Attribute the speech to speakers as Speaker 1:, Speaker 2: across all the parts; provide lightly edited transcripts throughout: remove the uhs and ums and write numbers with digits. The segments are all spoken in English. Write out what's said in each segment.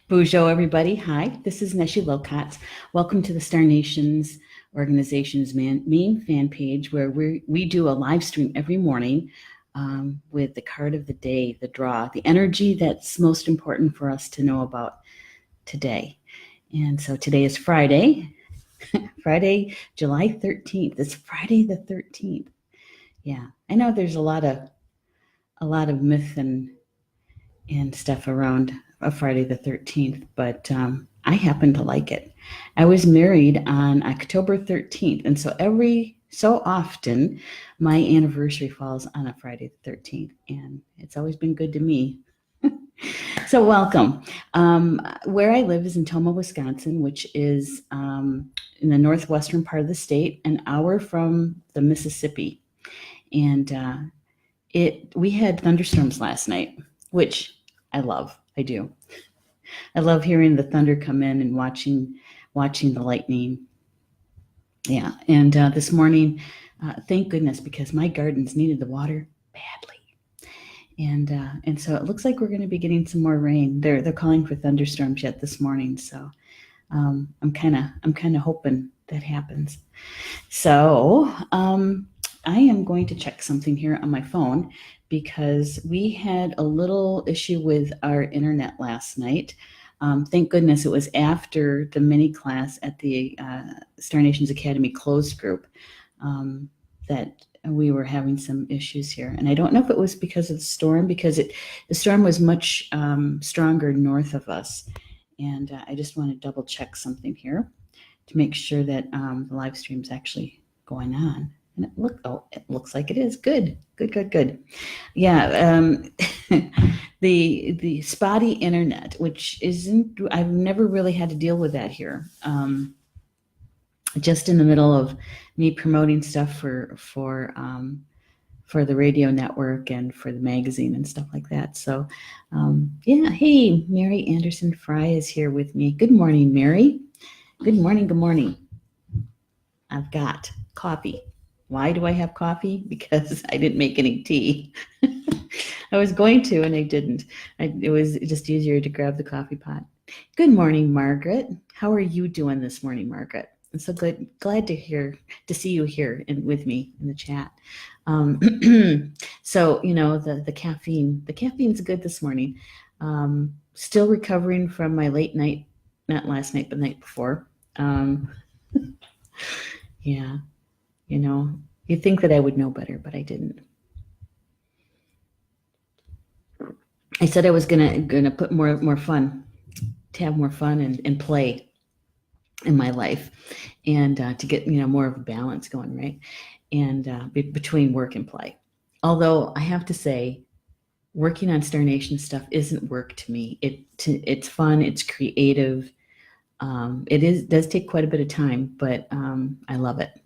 Speaker 1: Bonjour, everybody. Hi, this is Neshi Locatz. Welcome to the Star Nations organization's main fan page, where we do a live stream every morning with the card of the day, the draw, the energy that's most important for us to know about today. And so today is Friday, Friday, July 13th. It's Friday the 13th. Yeah, I know there's a lot of myth and stuff around a Friday the 13th, but I happen to like it. I was married on October 13th, and so every so often my anniversary falls on a Friday the 13th, and it's always been good to me. So welcome. Where I live is in Tomah, Wisconsin, which is in the northwestern part of the state, an hour from the Mississippi. And we had thunderstorms last night, which I love. I do. I love hearing the thunder come in and watching the lightning. Yeah, and this morning, thank goodness, because my gardens needed the water badly. And so it looks like we're going to be getting some more rain. They're calling for thunderstorms yet this morning, so I'm kind of hoping that happens. So I am going to check something here on my phone because we had a little issue with our internet last night. Thank goodness it was after the mini class at the Star Nations Academy closed group that we were having some issues here. And I don't know if it was because of the storm, because the storm was much stronger north of us. And I just want to double check something here to make sure that the live stream is actually going on. And it looks like it is. Good. Yeah, the spotty internet, which I've never really had to deal with that here. Just in the middle of me promoting stuff for the radio network and for the magazine and stuff like that. So, yeah. Hey, Mary Anderson Fry is here with me. Good morning, Mary. Good morning. I've got coffee. Why do I have coffee? Because I didn't make any tea. I was going to, and I didn't. It was just easier to grab the coffee pot. Good morning, Margaret. How are you doing this morning, Margaret? I'm so glad to see you here and with me in the chat. So the caffeine's good this morning. Still recovering from my late night, not last night, but the night before. Yeah, you'd think that I would know better, but I didn't. I said I was gonna put more fun, to have more fun and play in my life, and to get more of a balance going, right? And between work and play. Although I have to say, working on Star Nation stuff isn't work to me. It's fun, it's creative. It does take quite a bit of time, but I love it.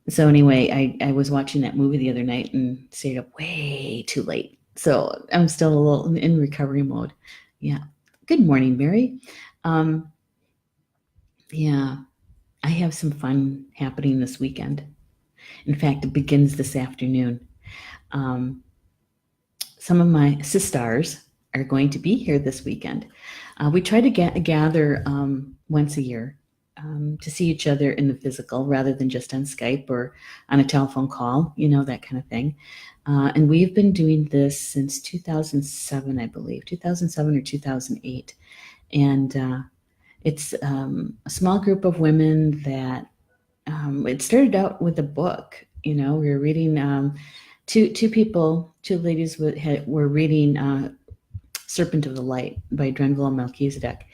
Speaker 1: So anyway, I was watching that movie the other night and stayed up way too late. So I'm still a little in recovery mode. Yeah. Good morning, Mary. Yeah, I have some fun happening this weekend. In fact, it begins this afternoon. Some of my sisters are going to be here this weekend. We try to gather once a year to see each other in the physical rather than just on Skype or on a telephone call, that kind of thing. And we've been doing this since 2007, I believe, 2007 or 2008. And it's a small group of women that it started out with a book. We were reading, two ladies were reading Serpent of the Light by Drenville and Melchizedek.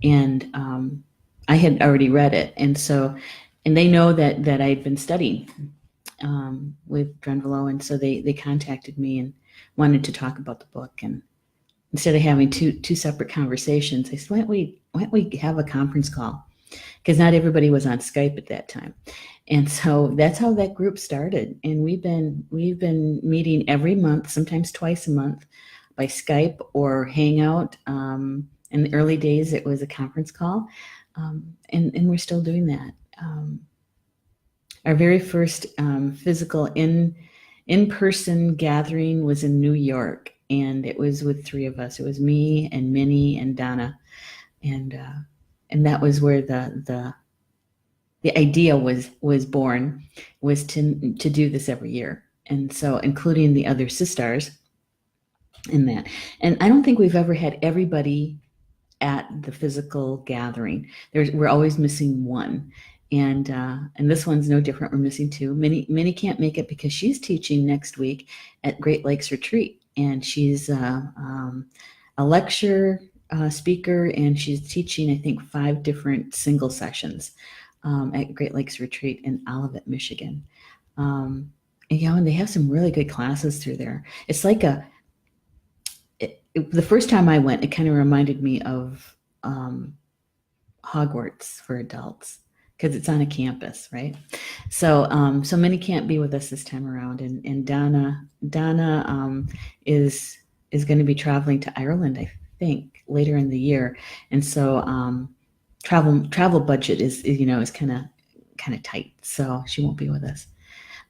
Speaker 1: And I had already read it. And they know that I'd been studying with Drenville. And so they contacted me and wanted to talk about the book. And instead of having two separate conversations, I said, why don't we have a conference call? Because not everybody was on Skype at that time. And so that's how that group started. And we've been meeting every month, sometimes twice a month, by Skype or Hangout. In the early days, it was a conference call. And we're still doing that. Our very first physical in-person gathering was in New York. and it was with three of us. It was me and Minnie and Donna, and that was where the idea was born, was to do this every year, and so including the other sisters in that. And I don't think we've ever had everybody at the physical gathering. We're always missing one, and this one's no different. We're missing two. Minnie can't make it because she's teaching next week at Great Lakes Retreat, and she's a lecture speaker, and she's teaching, I think, 5 different single sessions at Great Lakes Retreat in Olivet, Michigan. And they have some really good classes through there. It's like the first time I went, it kind of reminded me of Hogwarts for adults, because it's on a campus, right? So Minnie can't be with us this time around, and Donna is going to be traveling to Ireland, I think, later in the year, and so travel budget is kind of tight, so she won't be with us.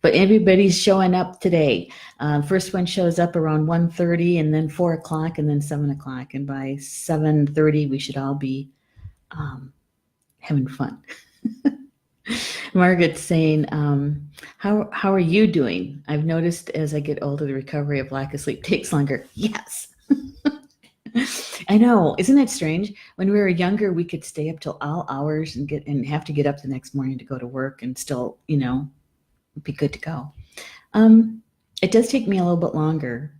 Speaker 1: But everybody's showing up today. First one shows up around 1:30, and then 4 o'clock, and then 7 o'clock. And by 7:30, we should all be having fun. Margaret's saying, how are you doing? I've noticed as I get older, the recovery of lack of sleep takes longer. Yes. I know. Isn't it strange? When we were younger, we could stay up till all hours and have to get up the next morning to go to work and still, be good to go. It does take me a little bit longer,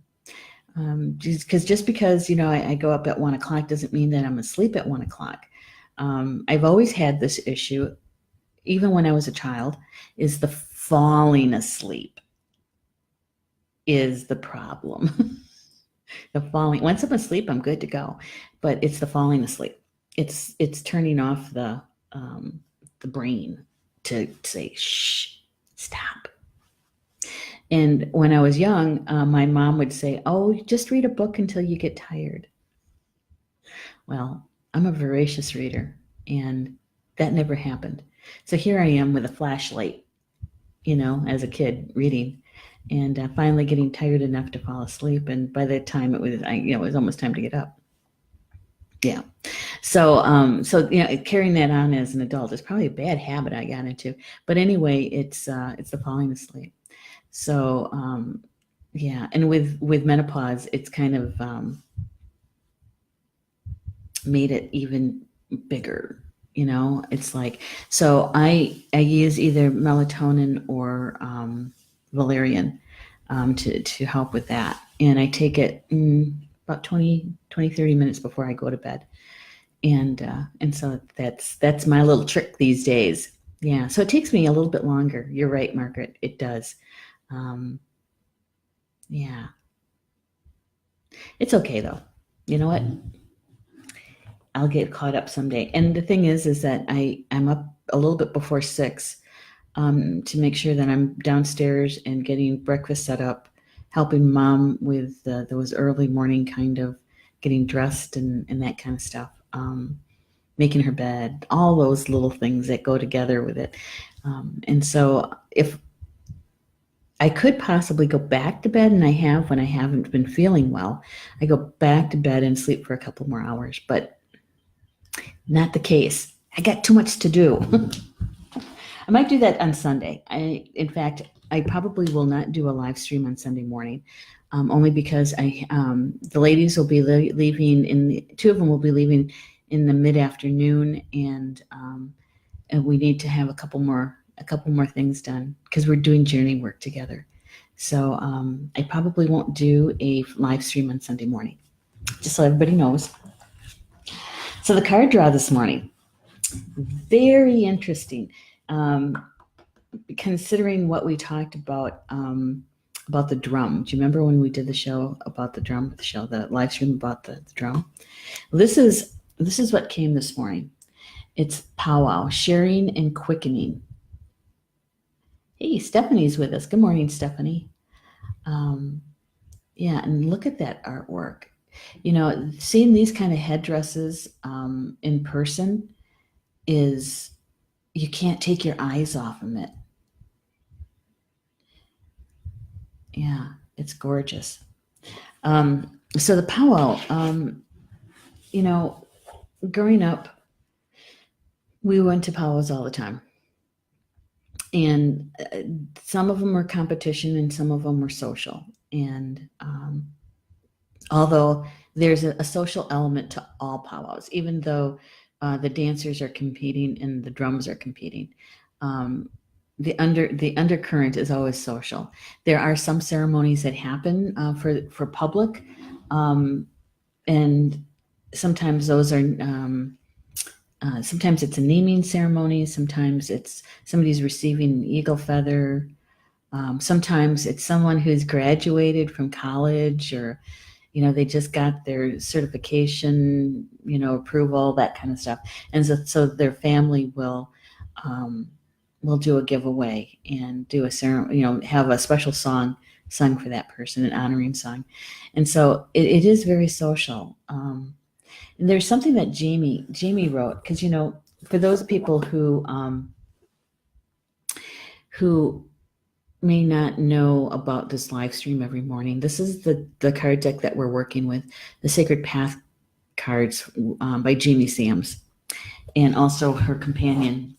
Speaker 1: just because I go up at 1 o'clock doesn't mean that I'm asleep at 1 o'clock. I've always had this issue, even when I was a child, is the falling asleep is the problem. Once I'm asleep, I'm good to go, but it's the falling asleep. It's turning off the brain to say, shh, stop. And when I was young, my mom would say, oh, just read a book until you get tired. Well, I'm a voracious reader, and that never happened. So here I am with a flashlight, as a kid reading, and finally getting tired enough to fall asleep. And by that time, it was almost time to get up. Yeah. So carrying that on as an adult is probably a bad habit I got into. But anyway, it's the falling asleep. So and with menopause, it's kind of made it even bigger. It's like, so I use either melatonin or valerian to help with that, and I take it about 30 minutes before I go to bed, and so that's my little trick these days. Yeah, so it takes me a little bit longer. You're right, Margaret, it does. Yeah, it's okay though. You know what? I'll get caught up someday. And the thing is that I'm up a little bit before 6 to make sure that I'm downstairs and getting breakfast set up, helping Mom with those early morning kind of getting dressed and that kind of stuff, making her bed, all those little things that go together with it. And so if I could possibly go back to bed, and I have when I haven't been feeling well, I go back to bed and sleep for a couple more hours, but not the case. I got too much to do. I might do that on Sunday. In fact, I probably will not do a live stream on Sunday morning, only because the ladies will be leaving 2 of them will be leaving in the mid-afternoon, and we need to have a couple more things done because we're doing journey work together. So I probably won't do a live stream on Sunday morning, just so everybody knows. So the card draw this morning, very interesting, considering what we talked about the drum. Do you remember when we did the show about the drum, the live stream about the drum? This is what came this morning. It's Pow-wow, sharing and quickening. Hey, Stephanie's with us. Good morning, Stephanie. Yeah, and look at that artwork. Seeing these kind of headdresses in person is, you can't take your eyes off of it. Yeah, it's gorgeous. So the powwow, growing up, we went to powwows all the time. And some of them were competition and some of them were social. And although there's a social element to all powwows, even though the dancers are competing and the drums are competing, the undercurrent is always social. There are some ceremonies that happen for public, and sometimes those are sometimes it's a naming ceremony, sometimes it's somebody's receiving an eagle feather, sometimes it's someone who's graduated from college, or they just got their certification, approval, that kind of stuff. And so their family will do a giveaway and do a ceremony, have a special song sung for that person, an honoring song. And so it is very social. And there's something that Jamie wrote, because for those people who may not know about this live stream every morning, this is the card deck that we're working with, the Sacred Path cards by Jamie Sams, and also her companion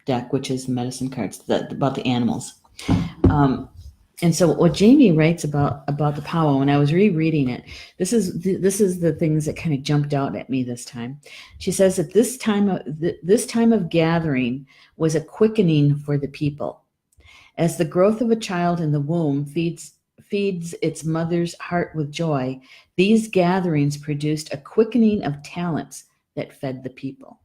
Speaker 1: deck, which is medicine cards about the animals. And so what Jamie writes about the powwow, when I was rereading it, this is the things that kind of jumped out at me this time. She says that this time of gathering was a quickening for the people. As the growth of a child in the womb feeds its mother's heart with joy, these gatherings produced a quickening of talents that fed the people.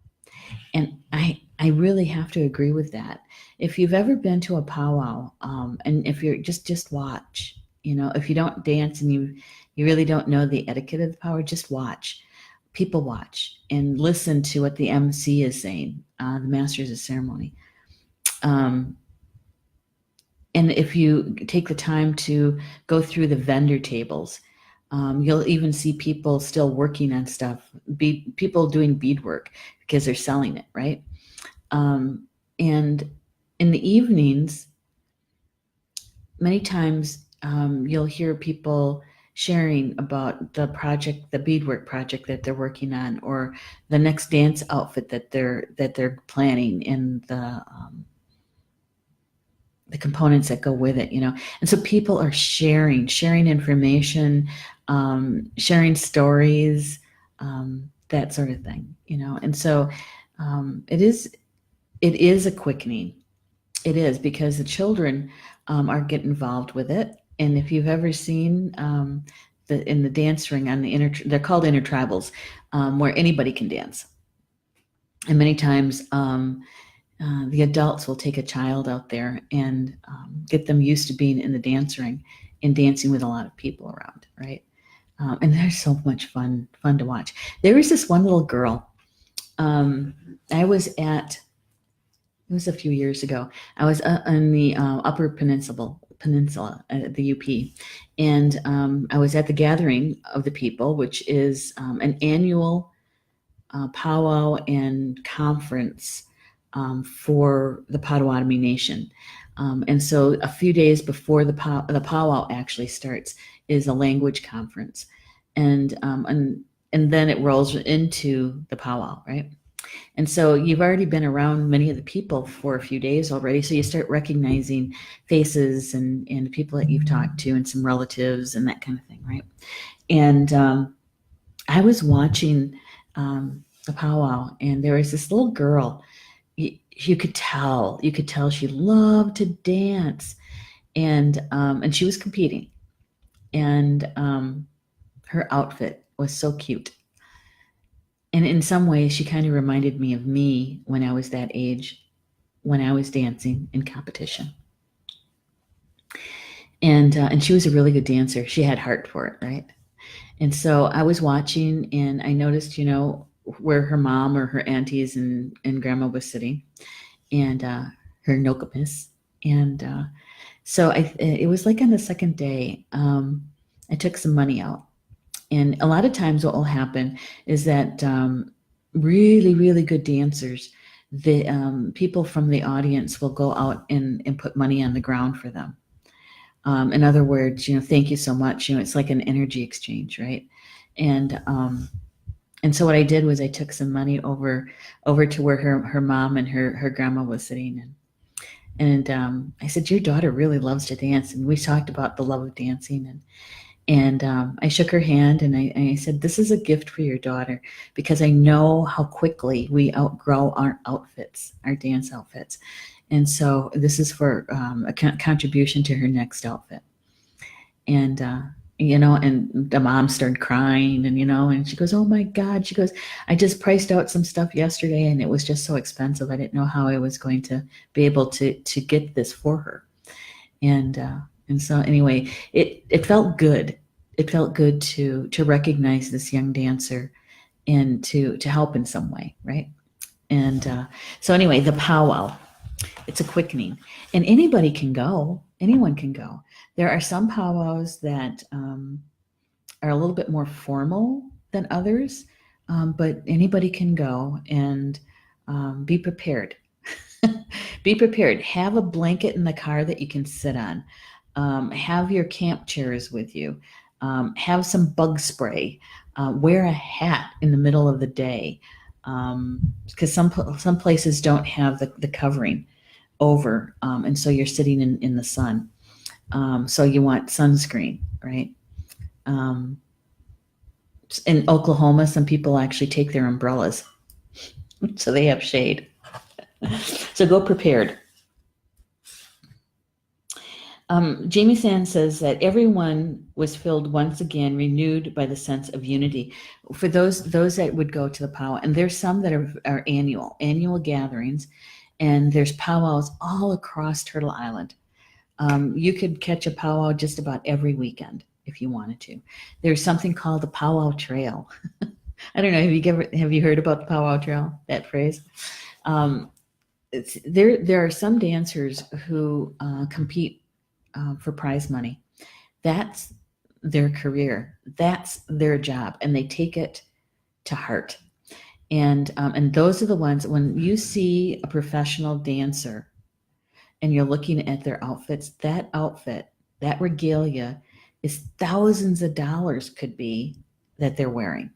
Speaker 1: And I really have to agree with that. If you've ever been to a powwow, and if you're just watch, if you don't dance and you really don't know the etiquette of the powwow, just watch. People watch and listen to what the MC is saying, the masters of ceremony. And if you take the time to go through the vendor tables, you'll even see people still working on stuff, people doing beadwork because they're selling it, right? And in the evenings, many times you'll hear people sharing about the beadwork project that they're working on, or the next dance outfit that they're planning, and the components that go with it, And so people are sharing information, sharing stories, that sort of thing, And so it is a quickening. It is, because the children are getting involved with it. And if you've ever seen in the dance ring on they're called intertribals, where anybody can dance. And many times the adults will take a child out there and get them used to being in the dance ring and dancing with a lot of people around, right? And they're so much fun to watch. There was this one little girl. It was a few years ago. I was on the Upper Peninsula at the UP, and I was at the gathering of the people, which is an annual powwow and conference for the Potawatomi Nation. And so a few days before the powwow actually starts is a language conference, and then it rolls into the powwow, right? And so you've already been around many of the people for a few days already, so you start recognizing faces and people that you've talked to, and some relatives and that kind of thing, right? And I was watching the powwow, and there was this little girl. You could tell she loved to dance, and she was competing, and her outfit was so cute. And in some ways, she kind of reminded me of me when I was that age, when I was dancing in competition. And she was a really good dancer. She had heart for it, right? And so I was watching, and I noticed, where her mom or her aunties and grandma was sitting, and her nokomis. And so it was like on the second day, I took some money out. And a lot of times what will happen is that really, really good dancers, the people from the audience will go out and put money on the ground for them. In other words, thank you so much. It's like an energy exchange, right? And so what I did was I took some money over to where her mom and her grandma was sitting, and I said, your daughter really loves to dance, and we talked about the love of dancing, and I shook her hand, and I said, this is a gift for your daughter, because I know how quickly we outgrow our outfits, our dance outfits. And so this is for a contribution to her next outfit. And the mom started crying, and she goes, oh my God. She goes, I just priced out some stuff yesterday, and it was just so expensive. I didn't know how I was going to be able to get this for her. And so anyway, it felt good. It felt good to recognize this young dancer and to help in some way, right? And so anyway, the powwow, it's a quickening, and anybody can go. Anyone can go. There are some powwows that are a little bit more formal than others, but anybody can go, and be prepared. Be prepared. Have a blanket in the car that you can sit on. Have your camp chairs with you. Have some bug spray. Wear a hat in the middle of the day, because some places don't have the covering over, and so you're sitting in the sun. So you want sunscreen, right? In Oklahoma, some people actually take their umbrellas, so they have shade. So go prepared. Jamie Sand says that everyone was filled once again, renewed by the sense of unity. For those that would go to the powwow, and there's some that are annual gatherings, and there's powwows all across Turtle Island. You could catch a powwow just about every weekend if you wanted to. There's something called the Powwow Trail. I don't know. Have you heard about the Powwow Trail? That phrase. There are some dancers who compete for prize money. That's their career. That's their job, and they take it to heart. And those are the ones, when you see a professional dancer and you're looking at their outfits, that outfit, that regalia is thousands of dollars, could be, that they're wearing.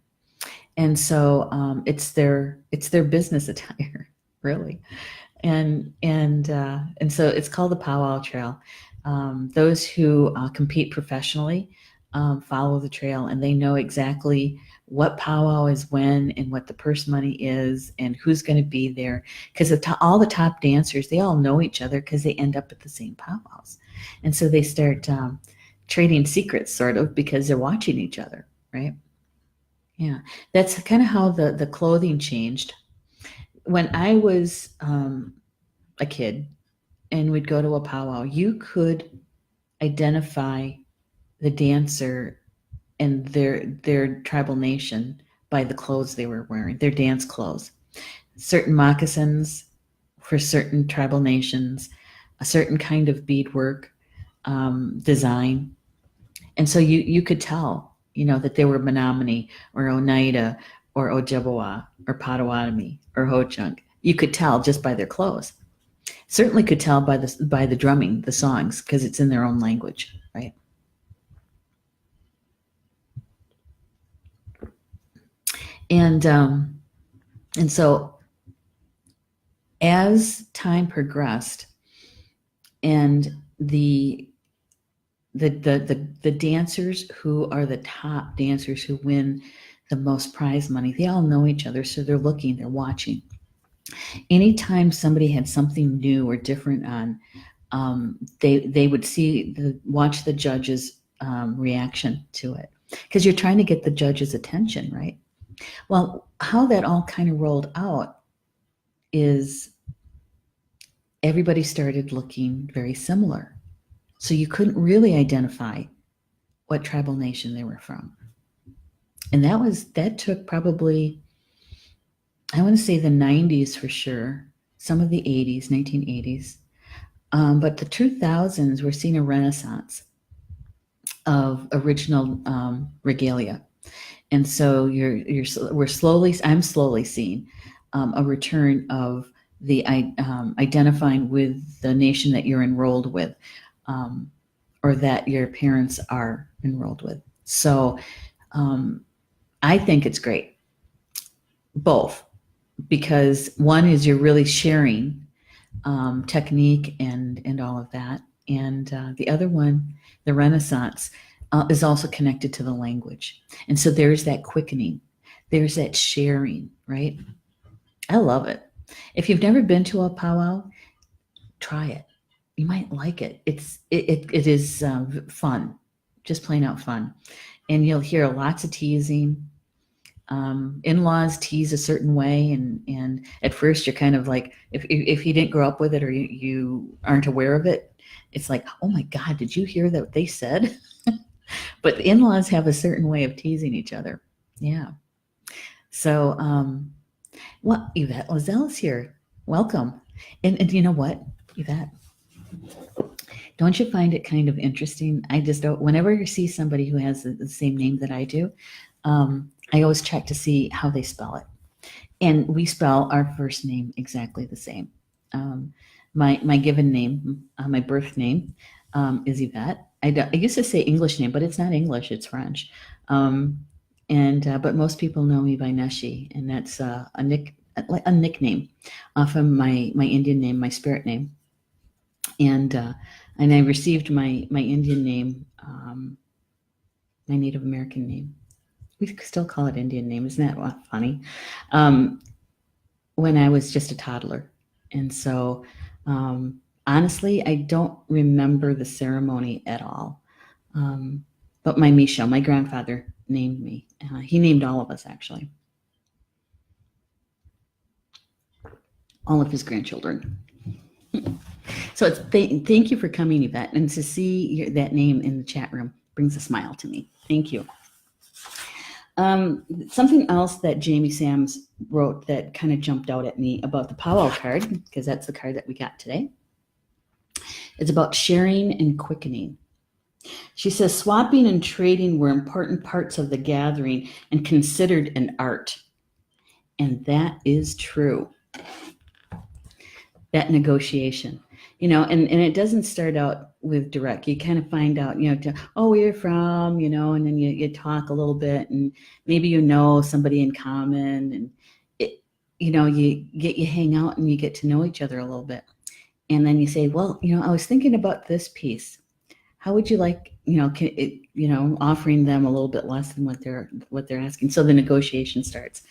Speaker 1: And so it's their business attire, really. And so it's called the Powwow Trail. Those who compete professionally follow the trail, and they know exactly what powwow is when, and what the purse money is, and who's going to be there. Because all the top dancers, they all know each other, because they end up at the same powwows. And so they start trading secrets, sort of, because they're watching each other, right? Yeah, that's kind of how the clothing changed. When I was a kid and we'd go to a powwow, you could identify the dancer and their tribal nation by the clothes they were wearing, their dance clothes. Certain moccasins for certain tribal nations, a certain kind of beadwork design. And so you could tell, that they were Menominee or Oneida or Ojibwa or Potawatomi or Ho-Chunk. You could tell just by their clothes. Certainly could tell by the drumming, the songs, because it's in their own language, right? And so as time progressed, and the dancers who are the top dancers, who win the most prize money, they all know each other, so they're looking, they're watching. Anytime somebody had something new or different on, they would watch the judges' reaction to it, because you're trying to get the judges' attention, right? Well, how that all kind of rolled out is everybody started looking very similar. So you couldn't really identify what tribal nation they were from. And that took probably, I want to say, the 90s for sure, some of the 80s, 1980s. But the 2000s, we're seeing a renaissance of original regalia. And so I'm slowly seeing a return of the identifying with the nation that you're enrolled with, or that your parents are enrolled with. So I think it's great, both, because one is you're really sharing technique and all of that. And the other one, the Renaissance, is also connected to the language. And so there's that quickening, there's that sharing, right? I love it. If you've never been to a powwow, try it. You might like it. It is fun, just plain out fun. And you'll hear lots of teasing. In-laws tease a certain way, and at first you're kind of like, if you didn't grow up with it or you aren't aware of it, it's like, oh my God, did you hear that they said? But in-laws have a certain way of teasing each other. Yeah. So, well, Yvette Lozelle is here. Welcome. And you know what, Yvette? Don't you find it kind of interesting? I just don't, whenever you see somebody who has the same name that I do, I always check to see how they spell it. And we spell our first name exactly the same. My given name, my birth name, is Yvette. I used to say English name, but it's not English, it's French. But most people know me by Neshi, and that's a nickname from my Indian name, my spirit name. And I received my Indian name, my Native American name. We still call it Indian name. Isn't that funny? When I was just a toddler. And so, honestly, I don't remember the ceremony at all. But my Misha, my grandfather, named me. He named all of us, actually. All of his grandchildren. So thank you for coming, Yvette. And to see that name in the chat room brings a smile to me. Thank you. Something else that Jamie Sams wrote that kind of jumped out at me about the powwow card, because that's the card that we got today. It's about sharing and quickening. She says, swapping and trading were important parts of the gathering and considered an art. And that is true. That negotiation, and it doesn't start out with direct. You kind of find out, where you're from, and then you talk a little bit, and maybe somebody in common, and you hang out and you get to know each other a little bit. And then you say, well, I was thinking about this piece. How would you like, offering them a little bit less than what they're asking. So the negotiation starts.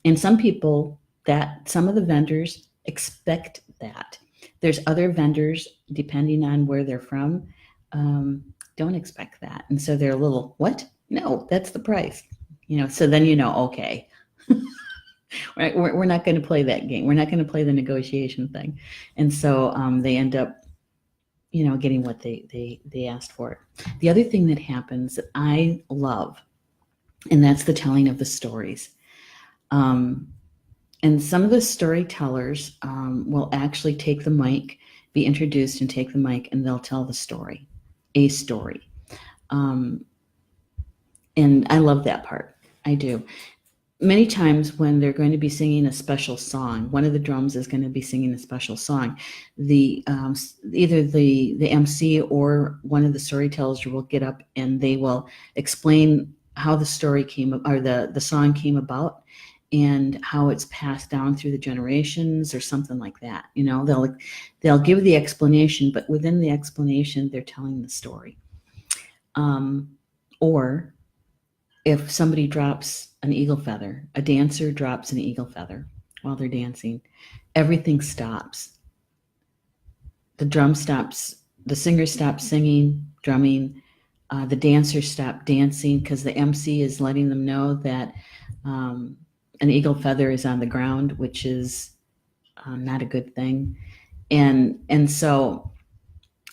Speaker 1: And some of the vendors expect that. There's other vendors, depending on where they're from, don't expect that. And so they're a little, what? No, that's the price. So then okay. Right? We're not going to play that game. We're not going to play the negotiation thing. And so they end up, getting what they asked for. The other thing that happens that I love, and that's the telling of the stories. And some of the storytellers will actually take the mic, be introduced and take the mic, and they'll tell the story, a story. And I love that part. I do. Many times when they're going to be singing a special song, one of the drums is going to be singing a special song. Either the MC or one of the storytellers will get up and they will explain how the story or the song came about, and how it's passed down through the generations or something like that. They'll give the explanation, but within the explanation, they're telling the story. Or if somebody drops an eagle feather, a dancer drops an eagle feather while they're dancing, everything stops. The drum stops, the singer stops singing, drumming, the dancers stop dancing because the MC is letting them know that an eagle feather is on the ground, which is not a good thing. And so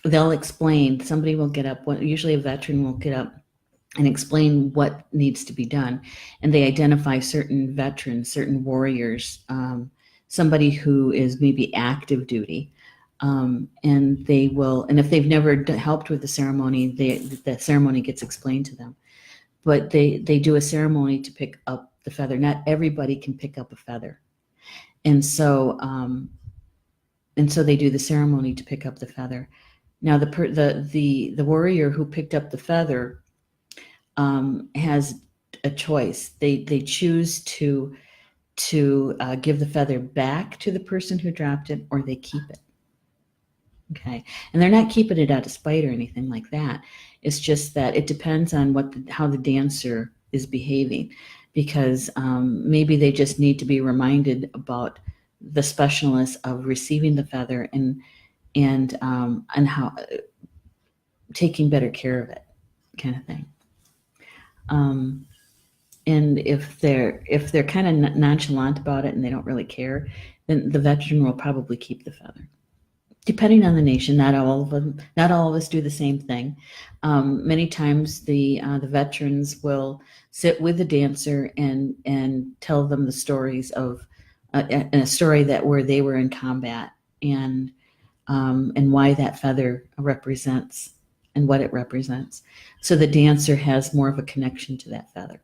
Speaker 1: they'll explain, somebody will get up, usually a veteran will get up and explain what needs to be done. And they identify certain veterans, certain warriors, somebody who is maybe active duty. And they will, and if they've never helped with the ceremony, the ceremony gets explained to them. But they do a ceremony to pick up the feather. Not everybody can pick up a feather. And so they do the ceremony to pick up the feather. Now the warrior who picked up the feather has a choice. They choose to give the feather back to the person who dropped it, or they keep it. Okay, and they're not keeping it out of spite or anything like that. It's just that it depends on how the dancer is behaving, because maybe they just need to be reminded about the specialness of receiving the feather and how taking better care of it, kind of thing. And if they're kind of nonchalant about it and they don't really care, then the veteran will probably keep the feather. Depending on the nation, not all of us do the same thing. Many times the veterans will sit with the dancer and tell them the stories of a story where they were in combat, and why that feather represents and what it represents. So the dancer has more of a connection to that feather.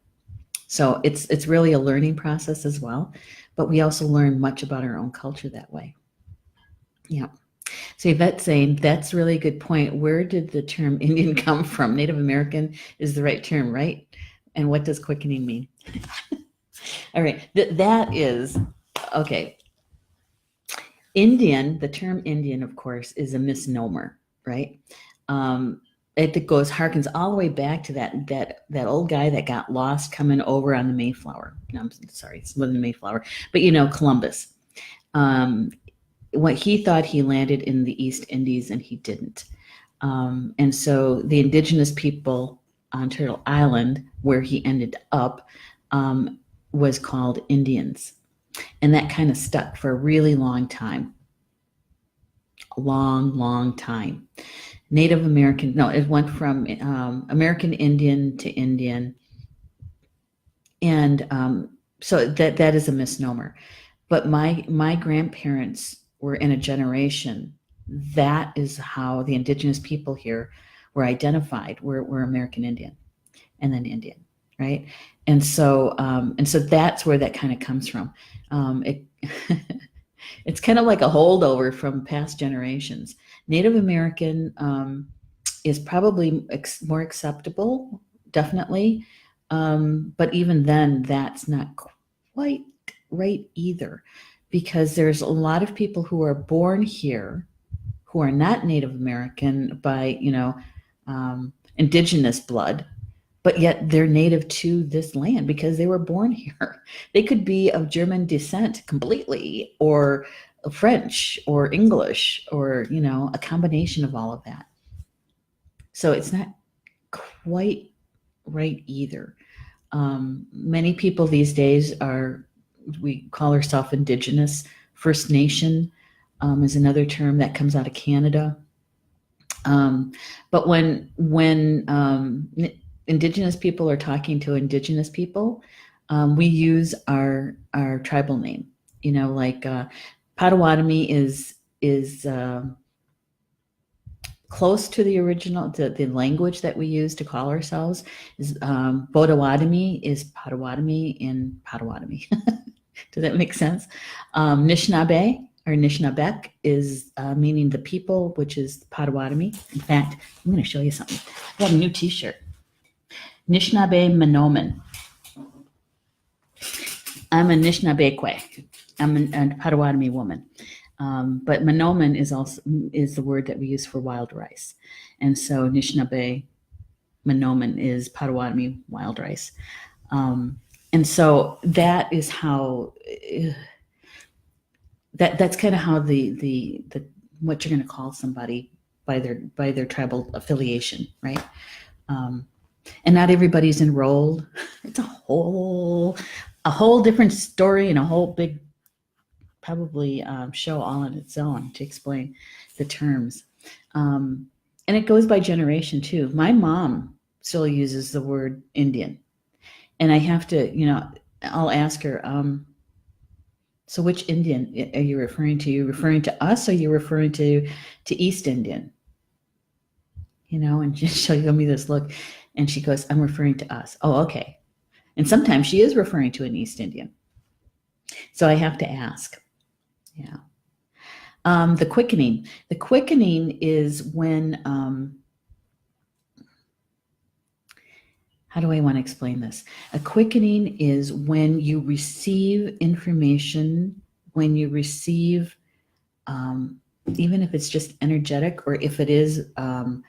Speaker 1: So it's really a learning process as well, but we also learn much about our own culture that way. Yeah. So Yvette's saying, that's really a good point. Where did the term Indian come from? Native American is the right term, right? And what does quickening mean? All right, that is, okay. Indian, the term Indian, of course, is a misnomer, right? It harkens all the way back to that old guy that got lost coming over on the Mayflower. No, I'm sorry, it wasn't the Mayflower, but Columbus. What he thought he landed in the East Indies, and he didn't. And so the indigenous people on Turtle Island, where he ended up, was called Indians. And that kind of stuck for a really long time. A long time. Native American, no, it went from American Indian to Indian. And so that is a misnomer. But my grandparents were in a generation, that is how the indigenous people here were identified. We're American Indian and then Indian, right? And so that's where that kind of comes from. It's kind of like a holdover from past generations. Native American is probably more acceptable, definitely. But even then, that's not quite right either, because there's a lot of people who are born here who are not Native American by, indigenous blood, but yet they're native to this land because they were born here. They could be of German descent completely, or French or English, or, a combination of all of that. So it's not quite right either. Many people these days we call ourselves indigenous. First Nation is another term that comes out of Canada. But when indigenous people are talking to indigenous people, we use our tribal name. Like Potawatomi is close to the original, the language that we use to call ourselves is Potawatomi is Potawatomi in Potawatomi. Does that make sense? Anishinaabe or Anishinaabek is meaning the people, which is Potawatomi. In fact, I'm going to show you something. I have a new t-shirt. Anishinaabe Manoman. I'm a Anishinaabekwe. I'm a Potawatomi woman. But Manoman is the word that we use for wild rice. And so Anishinaabe Manoman is Potawatomi wild rice. And so that is how that's kind of how the what you're going to call somebody by their tribal affiliation, right? And not everybody's enrolled. It's a whole different story and a whole big probably show all on its own to explain the terms. And it goes by generation too. My mom still uses the word Indian. And I have to, I'll ask her, so which Indian are you referring to? Are you referring to us, or are you referring to East Indian? And she'll give me this look, and she goes, I'm referring to us. Oh, okay. And sometimes she is referring to an East Indian. So I have to ask. Yeah. The quickening. The quickening is when, how do I want to explain this? A quickening is when you receive information, when you receive, even if it's just energetic or if it is the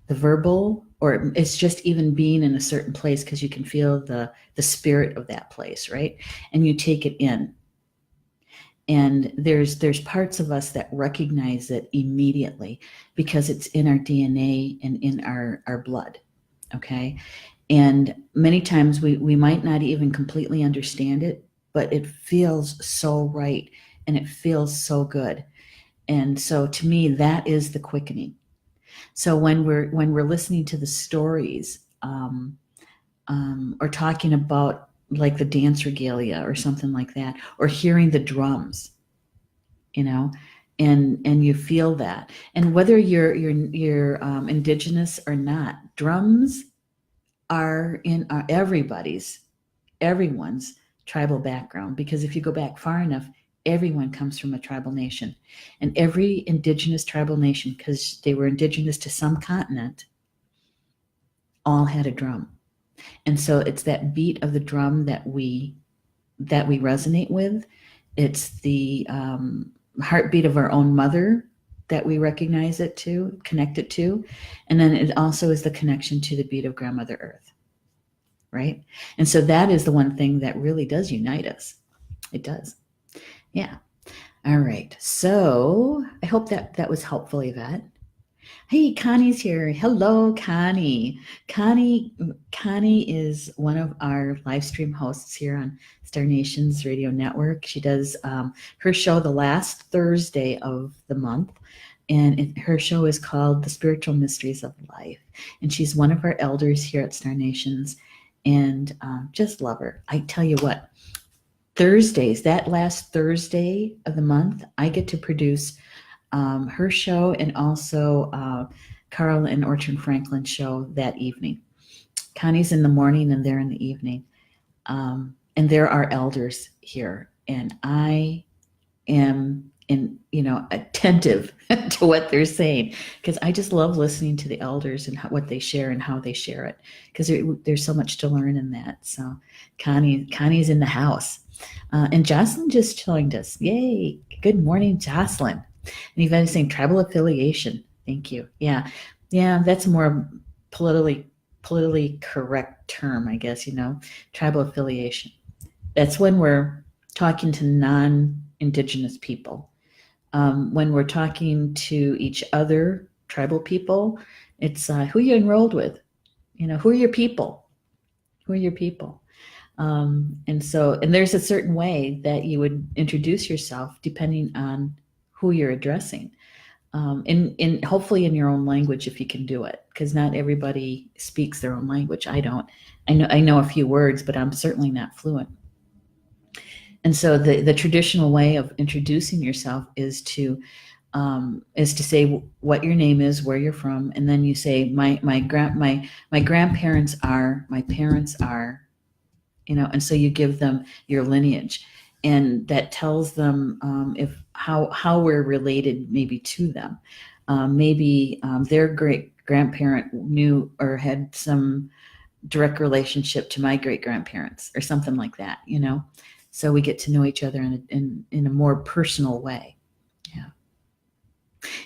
Speaker 1: verbal, or it's just even being in a certain place because you can feel the spirit of that place, right? And you take it in. And there's parts of us that recognize it immediately because it's in our DNA and in our blood. Okay. And many times we might not even completely understand it, but it feels so right and it feels so good. And so to me, that is the quickening. So when we're listening to the stories, or talking about like the dance regalia or something like that, or hearing the drums, you know, and you feel that, and whether you're indigenous or not, drums are in everyone's tribal background, because if you go back far enough, everyone comes from a tribal nation, and every indigenous tribal nation, because they were indigenous to some continent, all had a drum. And so it's that beat of the drum that we resonate with. It's the heartbeat of our own mother that we recognize it to, connect it to. And then it also is the connection to the beat of Grandmother Earth, right? And so that is the one thing that really does unite us. It does. Yeah. All right. So I hope that was helpful, Yvette. Hey, Connie's here. Hello, Connie. Connie is one of our live stream hosts here on Star Nations Radio Network. She does her show the last Thursday of the month, and her show is called The Spiritual Mysteries of Life. And she's one of our elders here at Star Nations, and just love her. I tell you what, Thursdays, that last Thursday of the month, I get to produce her show, and also Carl and Orchard Franklin's show that evening. Connie's in the morning and they're in the evening. And there are elders here, and I am attentive to what they're saying, because I just love listening to the elders and what they share and how they share it, because there's so much to learn in that. So Connie's in the house. And Jocelyn just joined us. Yay. Good morning, Jocelyn. And Yvette is saying tribal affiliation. Thank you. Yeah. That's a more politically correct term, I guess, tribal affiliation. That's when we're talking to non-Indigenous people. When we're talking to each other, tribal people, it's who you enrolled with. Who are your people? Who are your people? And there's a certain way that you would introduce yourself depending on who you're addressing, in hopefully in your own language if you can do it, because not everybody speaks their own language. I don't. I know a few words, but I'm certainly not fluent. And so the traditional way of introducing yourself is to say what your name is, where you're from, and then you say my grandparents are, my parents are, and so you give them your lineage, and that tells them how we're related maybe to them. Maybe their great grandparent knew or had some direct relationship to my great grandparents or something like that, so we get to know each other in a more personal way. Yeah.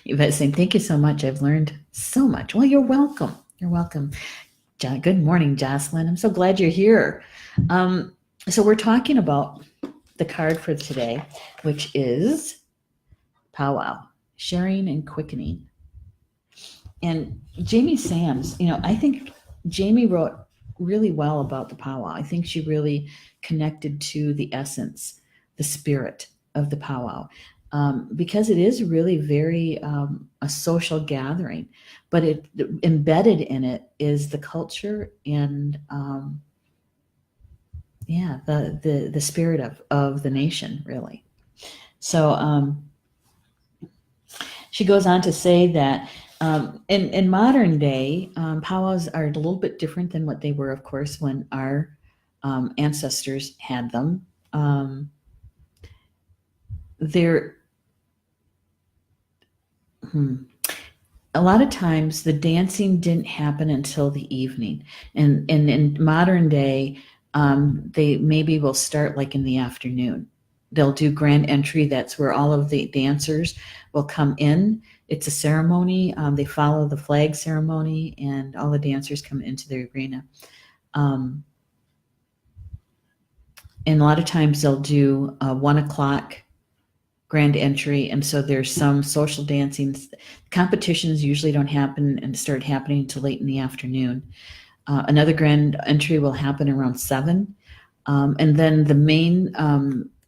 Speaker 1: Yvette saying, thank you so much. I've learned so much. Well, you're welcome. You're welcome. Good morning, Jocelyn. I'm so glad you're here. So we're talking about the card for today, which is Pow-wow, sharing and quickening. And Jamie Sams, I think Jamie wrote really well about the powwow. I think she really connected to the essence, the spirit of the powwow, because it is really very a social gathering, but embedded in it is the culture and the spirit of the nation, really. So she goes on to say that in modern day, powwows are a little bit different than what they were, of course, when our ancestors had them. They're
Speaker 2: A lot of times the dancing didn't happen until the evening. And in modern day, they maybe will start like in the afternoon. They'll do grand entry. That's where all of the dancers will come in. It's a ceremony. They follow the flag ceremony, and all the dancers come into the arena. Um, and a lot of times they'll do 1 o'clock grand entry, and so there's some social dancing. Competitions usually don't happen and start happening until late in the afternoon. Another grand entry will happen around 7, and then the main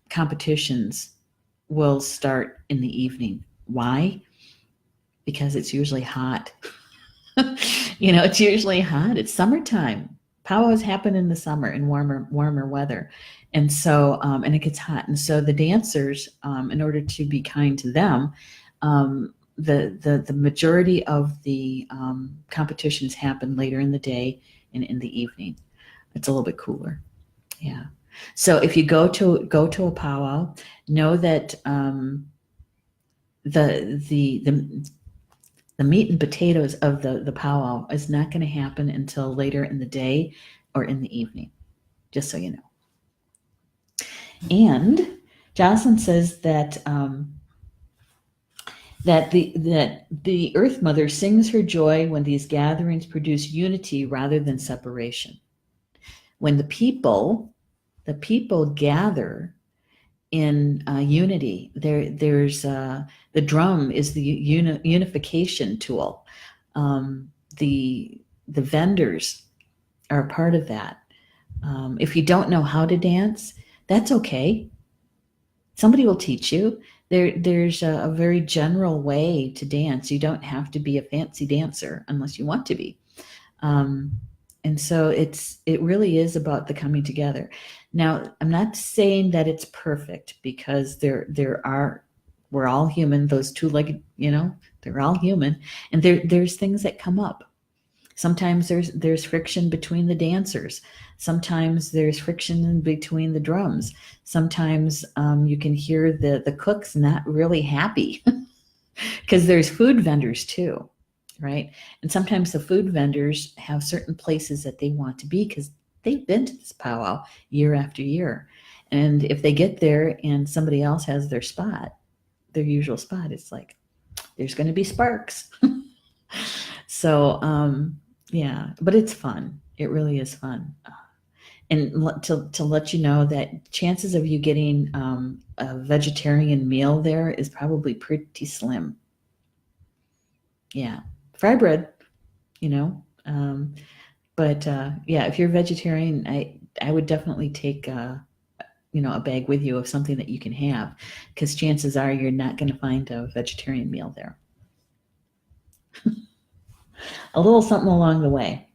Speaker 2: competitions will start in the evening. Why? Because it's usually hot. It's usually hot. It's summertime. Powwows happen in the summer in warmer weather. And so, and it gets hot. And so the dancers, in order to be kind to them, the majority of the competitions happen later in the day and in the evening. It's a little bit cooler. Yeah. So if you go to a powwow, know that the meat and potatoes of the powwow is not going to happen until later in the day or in the evening, just so you know. And Jocelyn says that that the Earth Mother sings her joy when these gatherings produce unity rather than separation. When the people gather in unity, there's the drum is the unification tool. The vendors are a part of that. If you don't know how to dance, that's okay. Somebody will teach you. There's a very general way to dance. You don't have to be a fancy dancer unless you want to be. And so it really is about the coming together. Now, I'm not saying that it's perfect, because we're all human. Those two-legged, they're all human, and there's things that come up. Sometimes there's friction between the dancers. Sometimes there's friction between the drums. Sometimes you can hear the cooks not really happy because there's food vendors too, right? And sometimes the food vendors have certain places that they want to be because they've been to this powwow year after year. And if they get there and somebody else has their spot, their usual spot, it's like, there's going to be sparks. So, yeah, but it's fun. It really is fun. And to let you know that chances of you getting a vegetarian meal there is probably pretty slim. Yeah, fry bread, but yeah, if you're vegetarian, I would definitely take a bag with you of something that you can have, because chances are you're not going to find a vegetarian meal there. A little something along the way.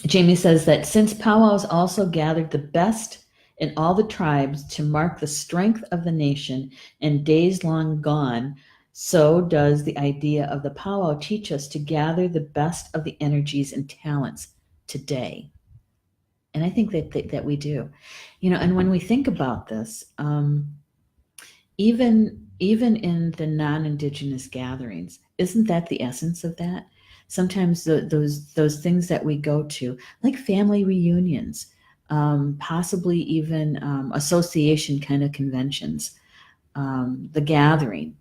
Speaker 2: Jamie says that since powwows also gathered the best in all the tribes to mark the strength of the nation in days long gone, so does the idea of the powwow teach us to gather the best of the energies and talents today. And I think that we do. And when we think about this, even in the non-Indigenous gatherings, isn't that the essence of that? Sometimes those things that we go to, like family reunions, possibly even association kind of conventions, the gathering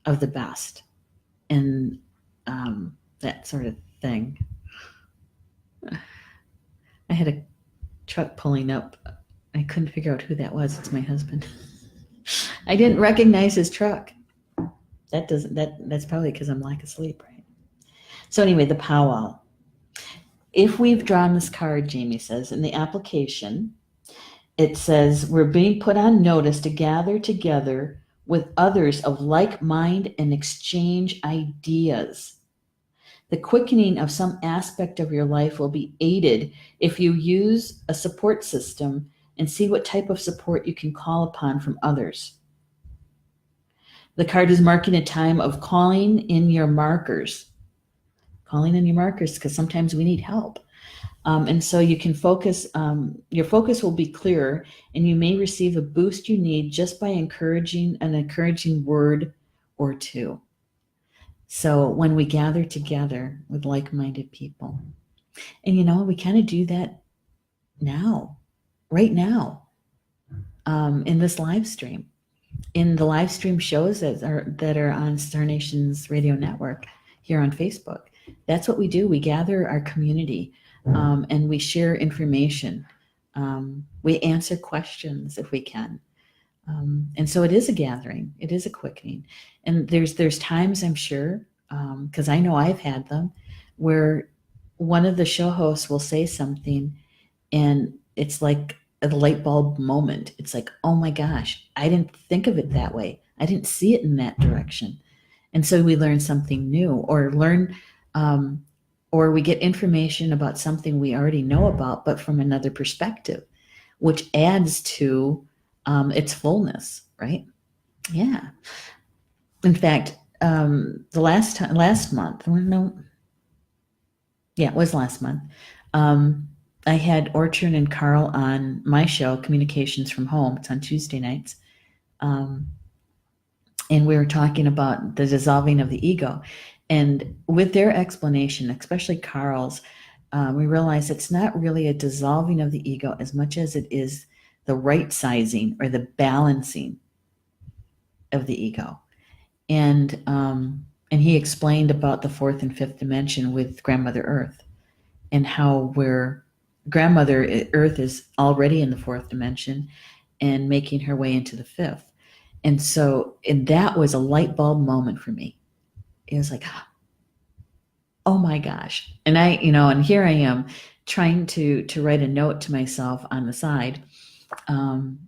Speaker 2: of the best, and that sort of thing. I had a truck pulling up. I couldn't figure out who that was. It's my husband. I didn't recognize his truck. That's probably because I'm lack of sleep, right? So anyway, the powwow. If we've drawn this card, Jamie says, in the application, it says we're being put on notice to gather together with others of like mind and exchange ideas. The quickening of some aspect of your life will be aided if you use a support system and see what type of support you can call upon from others. The card is marking a time of calling in your markers. Calling in your markers, because sometimes we need help. And so you can focus, your focus will be clearer, and you may receive a boost you need just by an encouraging word or two. So when we gather together with like-minded people, and we kind of do that now, right now, in this live stream, in the live stream shows that are on Star Nation's radio network here on Facebook. That's what we do. We gather our community, and we share information. We answer questions if we can. And so it is a gathering. It is a quickening. And there's times, I'm sure, because I know I've had them, where one of the show hosts will say something and it's like a light bulb moment. It's like, oh my gosh, I didn't think of it that way. I didn't see it in that direction. And so we learn something new, or we get information about something we already know about, but from another perspective, which adds to its fullness, right? Yeah. In fact, last month, it was last month. I had Orchard and Carl on my show, Communications from Home. It's on Tuesday nights. And we were talking about the dissolving of the ego. And with their explanation, especially Carl's, we realized it's not really a dissolving of the ego as much as it is the right sizing or the balancing of the ego. And he explained about the fourth and fifth dimension with Grandmother Earth, and how Grandmother Earth is already in the fourth dimension and making her way into the fifth. And so that was a light bulb moment for me. It was like, oh my gosh. And and here I am trying to write a note to myself on the side. And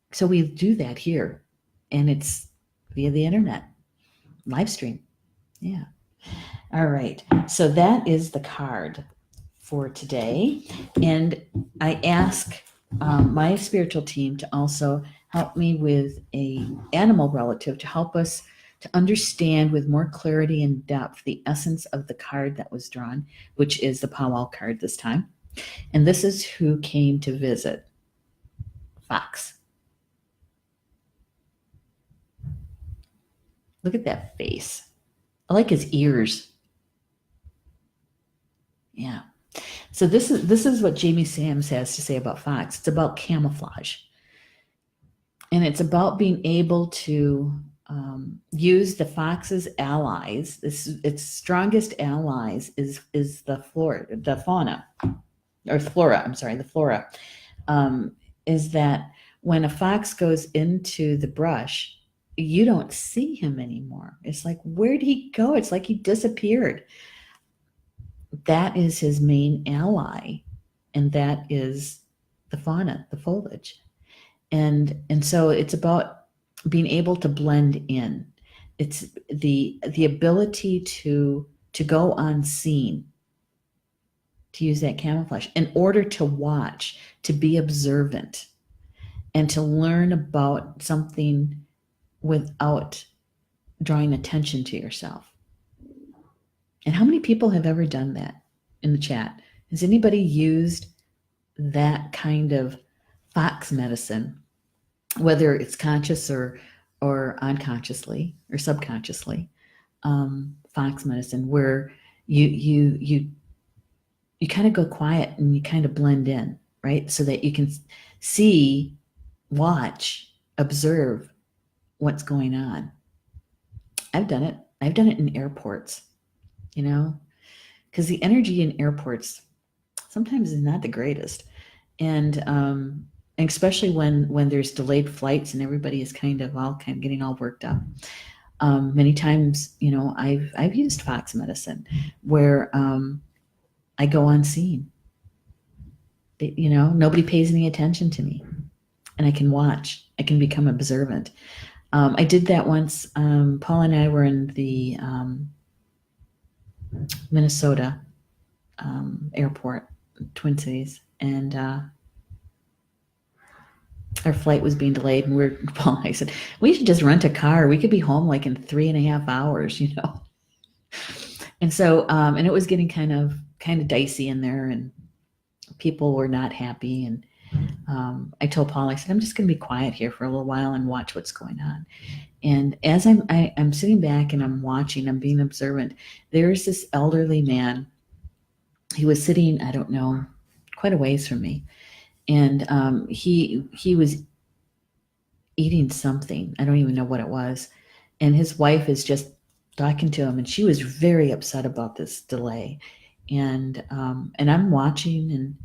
Speaker 2: so we do that here, and it's via the internet, live stream. Yeah. All right. So that is the card for today. And I ask my spiritual team to also help me with an animal relative to help us to understand with more clarity and depth the essence of the card that was drawn, which is the Pow-wow card this time. And this is who came to visit. Fox. Look at that face. I like his ears. Yeah. So this is what Jamie Sams has to say about Fox. It's about camouflage. And it's about being able to use the fox's allies. Its strongest allies is the flora. Is that when a fox goes into the brush, you don't see him anymore. It's like, where did he go? It's like he disappeared. That is his main ally, and that is the fauna, the foliage. And so it's about being able to blend in. It's the ability to go unseen, to use that camouflage in order to watch, to be observant, and to learn about something without drawing attention to yourself. And how many people have ever done that in the chat? Has anybody used that kind of fox medicine, whether it's conscious or unconsciously or subconsciously, fox medicine, where you kind of go quiet and you kind of blend in, right? So that you can see, watch, observe what's going on. I've done it. I've done it in airports, because the energy in airports sometimes is not the greatest. And especially when there's delayed flights and everybody is kind of getting all worked up. Many times, I've used fox medicine where I go unseen. Nobody pays any attention to me, and I can watch. I can become observant. I did that once. Paul and I were in the Minnesota airport, Twin Cities, and our flight was being delayed, and Paul and I said, we should just rent a car. We could be home like in 3.5 hours, And so, and it was getting kind of dicey in there, and people were not happy. And I told Paul, I said, I'm just going to be quiet here for a little while and watch what's going on. And as I'm sitting back and I'm watching, I'm being observant, there's this elderly man. He was sitting, I don't know, quite a ways from me. And he was eating something. I don't even know what it was. And his wife is just talking to him, and she was very upset about this delay. And I'm watching,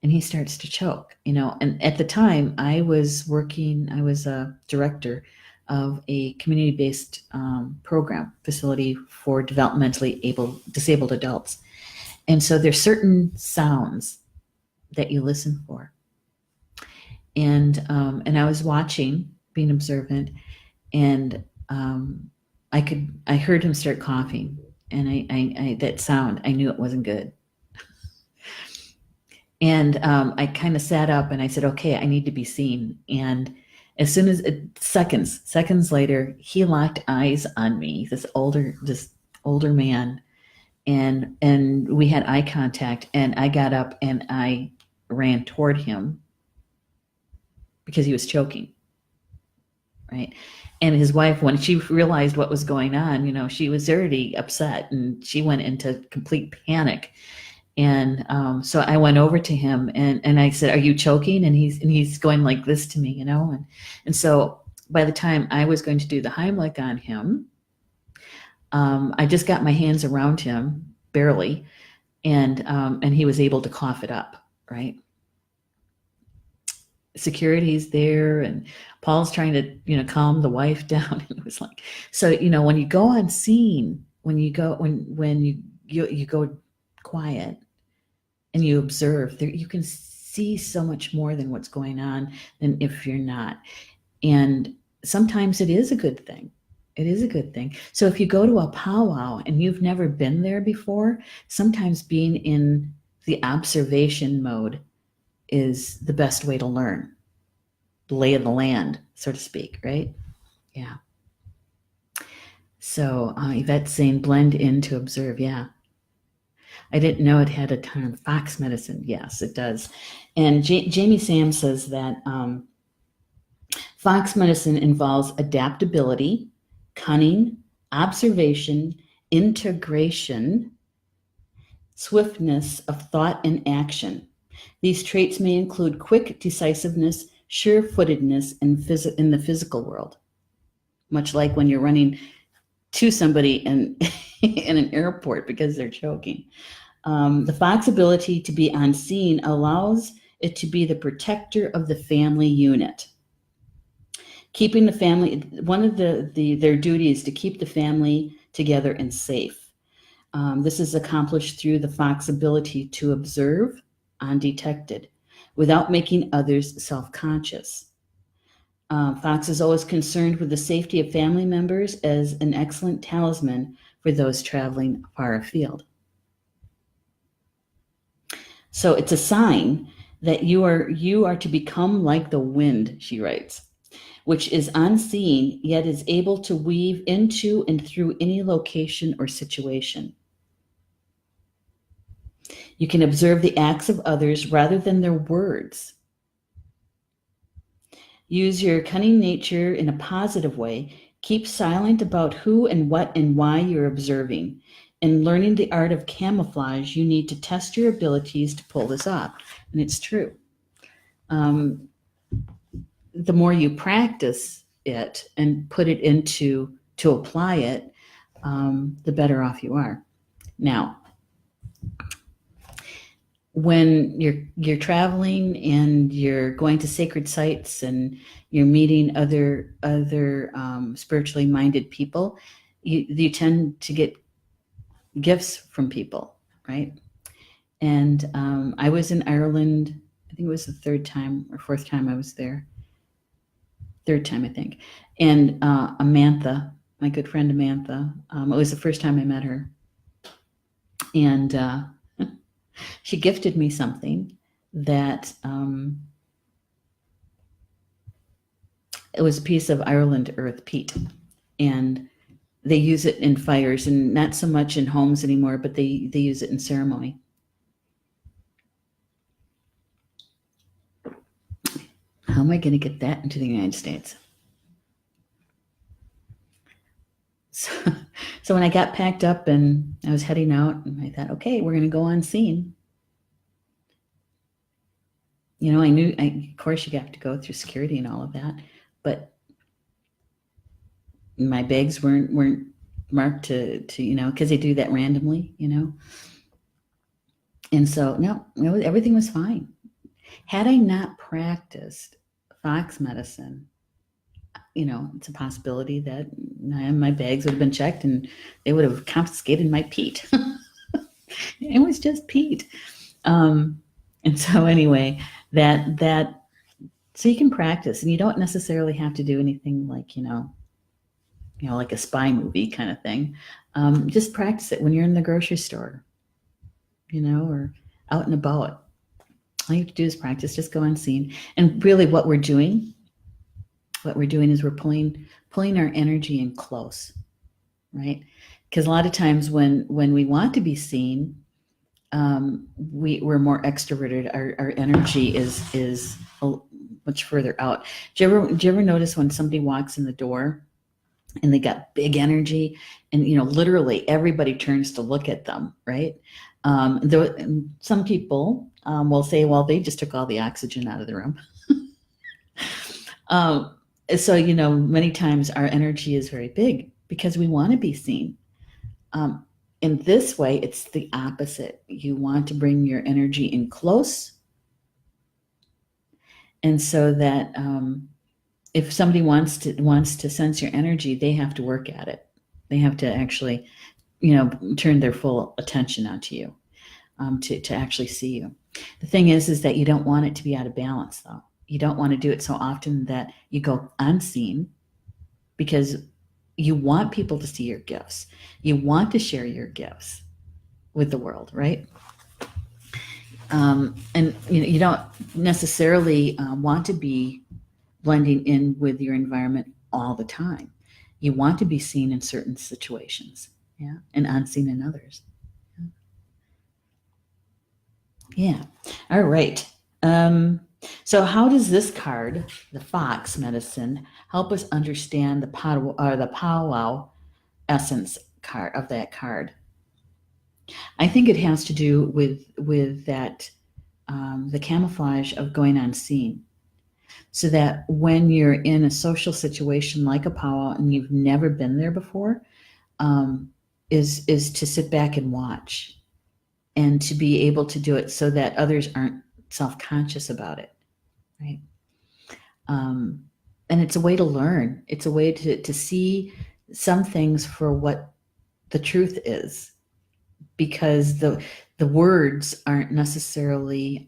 Speaker 2: and he starts to choke, And at the time, I was a director of a community-based program facility for developmentally disabled adults. And so there's certain sounds that you listen for. And I was watching, being observant, and I heard him start coughing, and I that sound, I knew it wasn't good. And I kind of sat up and I said, okay, I need to be seen. And as soon as seconds later, he locked eyes on me, this older man, and we had eye contact, and I got up and I ran toward him because he was choking, right? And his wife, when she realized what was going on, she was already upset, and she went into complete panic. And so I went over to him and I said, "Are you choking?" And he's going like this to me, And so by the time I was going to do the Heimlich on him, I just got my hands around him barely, and he was able to cough it up, right? Security's there, and Paul's trying to calm the wife down. And it was like, so when you go on scene, when you go quiet and you observe, there you can see so much more than what's going on than if you're not. And sometimes it is a good thing. It is a good thing. So if you go to a powwow and you've never been there before, sometimes being in the observation mode is the best way to learn. The lay of the land, so to speak, right? Yeah. So Yvette's saying blend in to observe. Yeah. I didn't know it had a term, fox medicine. Yes, it does. And Jamie Sam says that fox medicine involves adaptability, cunning, observation, integration, swiftness of thought and action. These traits may include quick decisiveness, sure-footedness in the physical world, much like when you're running to somebody in an airport because they're choking. The fox ability to be on scene allows it to be the protector of the family unit. Keeping the family, one of their duties is to keep the family together and safe. This is accomplished through the fox ability to observe undetected without making others self-conscious. Fox is always concerned with the safety of family members as an excellent talisman for those traveling far afield. So it's a sign that you are to become like the wind, she writes, which is unseen yet is able to weave into and through any location or situation. You can observe the acts of others rather than their words. Use your cunning nature in a positive way. Keep silent about who and what and why you're observing. In learning the art of camouflage, you need to test your abilities to pull this off. And it's true. The more you practice it and put it to apply it, the better off you are. Now, when you're traveling and you're going to sacred sites and you're meeting other spiritually minded people, you tend to get gifts from people, right? And I was in Ireland, I think it was the third time or fourth time I was there. Third time, I think. And Amantha, my good friend Amantha, it was the first time I met her. And she gifted me something that it was a piece of Ireland earth peat, and they use it in fires, and not so much in homes anymore, but they use it in ceremony.
Speaker 1: how am I going to get that into the United States? So when I got packed up and I was heading out, and I thought, okay, we're going to go on scene. You know, of course, you have to go through security and all of that, but my bags weren't marked to because they do that randomly, And so, no, everything was fine. Had I not practiced fox medicine, it's a possibility that my bags would have been checked and they would have confiscated my peat. It was just peat. And so anyway, so you can practice, and you don't necessarily have to do anything like, like a spy movie kind of thing. Just practice it when you're in the grocery store, or out and about. All you have to do is practice, just go on scene. And really what we're doing is we're pulling our energy in close, right? Because a lot of times when we want to be seen, we're more extroverted. Our energy is much further out. Do you ever notice when somebody walks in the door and they got big energy, and literally everybody turns to look at them, right? Some people will say, well, they just took all the oxygen out of the room. So many times our energy is very big because we want to be seen. In this way, it's the opposite. You want to bring your energy in close, and so that if somebody wants to sense your energy, they have to work at it. They have to actually, turn their full attention onto you, to actually see you. The thing is that you don't want it to be out of balance, though. You don't want to do it so often that you go unseen, because you want people to see your gifts. You want to share your gifts with the world, right? And you don't necessarily want to be blending in with your environment all the time. You want to be seen in certain situations, yeah, and unseen in others. Yeah. All right. So how does this card, the fox medicine, help us understand the powwow essence card of that card? I think it has to do with that, the camouflage of going on scene. So that when you're in a social situation like a powwow and you've never been there before, is to sit back and watch, and to be able to do it so that others aren't self-conscious about it, right? And it's a way to learn. It's a way to see some things for what the truth is, because the words aren't necessarily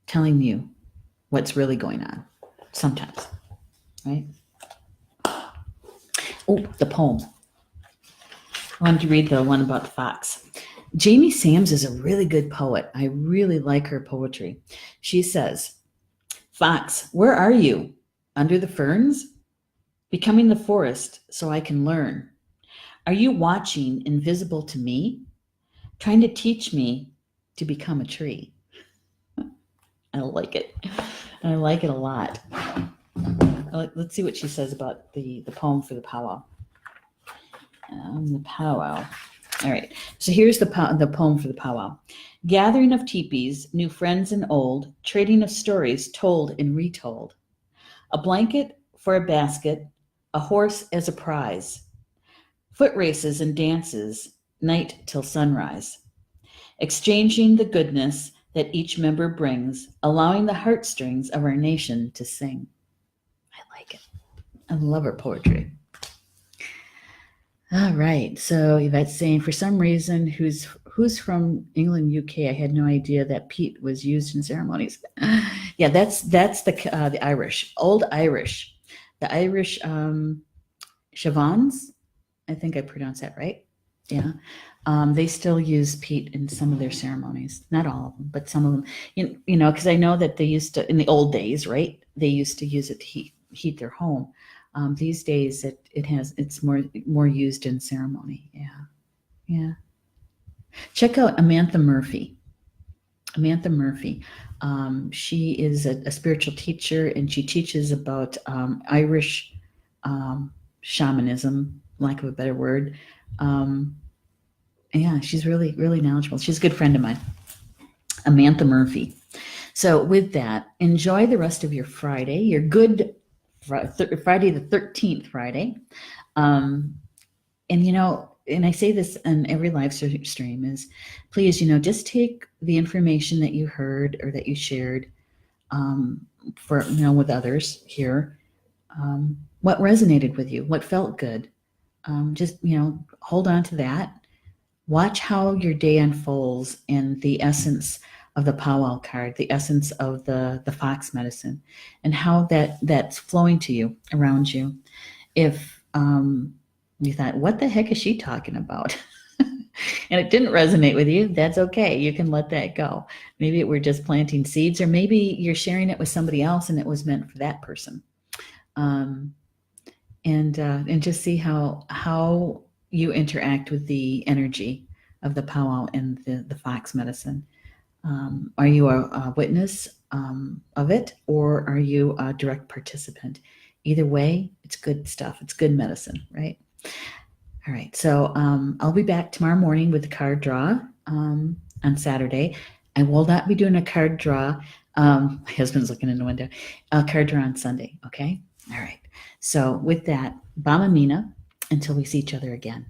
Speaker 1: telling you what's really going on sometimes, right? Oh, the poem. I wanted to read the one about the fox. Jamie Sams is a really good poet. I really like her poetry. She says, "Fox, where are you? Under the ferns? Becoming the forest so I can learn. Are you watching, invisible to me? Trying to teach me to become a tree?" I like it. I like it a lot. Let's see what she says about the poem for the powwow. The powwow. All right. So here's the poem for the powwow. Gathering of teepees, new friends and old, trading of stories told and retold. A blanket for a basket, a horse as a prize. Foot races and dances, night till sunrise. Exchanging the goodness that each member brings, allowing the heartstrings of our nation to sing. I like it. I love her poetry. All right. So Yvette's saying, for some reason, who's from England, UK? I had no idea that peat was used in ceremonies. Yeah, that's the Irish, old Irish, the Irish Shavans. I think I pronounced that right. Yeah. They still use peat in some of their ceremonies. Not all of them, but some of them. Because I know that they used to, in the old days, right? They used to use it to heat their home. These days, it's more used in ceremony. Yeah. Check out Amantha Murphy. Amantha Murphy. She is a spiritual teacher, and she teaches about Irish shamanism, lack of a better word. Yeah, she's really, really knowledgeable. She's a good friend of mine, Amantha Murphy. So with that, enjoy the rest of your Friday, your good Friday the 13th Friday. And, and I say this in every live stream is, please, just take the information that you heard or that you shared for, with others here. What resonated with you? What felt good? Just, hold on to that. Watch how your day unfolds in the essence of the Pow-wow card, the essence of the fox medicine, and how that's flowing to you, around you. If you thought, what the heck is she talking about? And it didn't resonate with you, that's okay. You can let that go. Maybe it were just planting seeds, or maybe you're sharing it with somebody else and it was meant for that person. And just see how you interact with the energy of the powwow and the fox medicine. Are you a witness of it, or are you a direct participant? Either way, it's good stuff. It's good medicine, right? All right. So I'll be back tomorrow morning with the card draw on Saturday. I will not be doing a card draw. My husband's looking in the window. A card draw on Sunday. Okay. All right. So with that, Bama Mina, until we see each other again.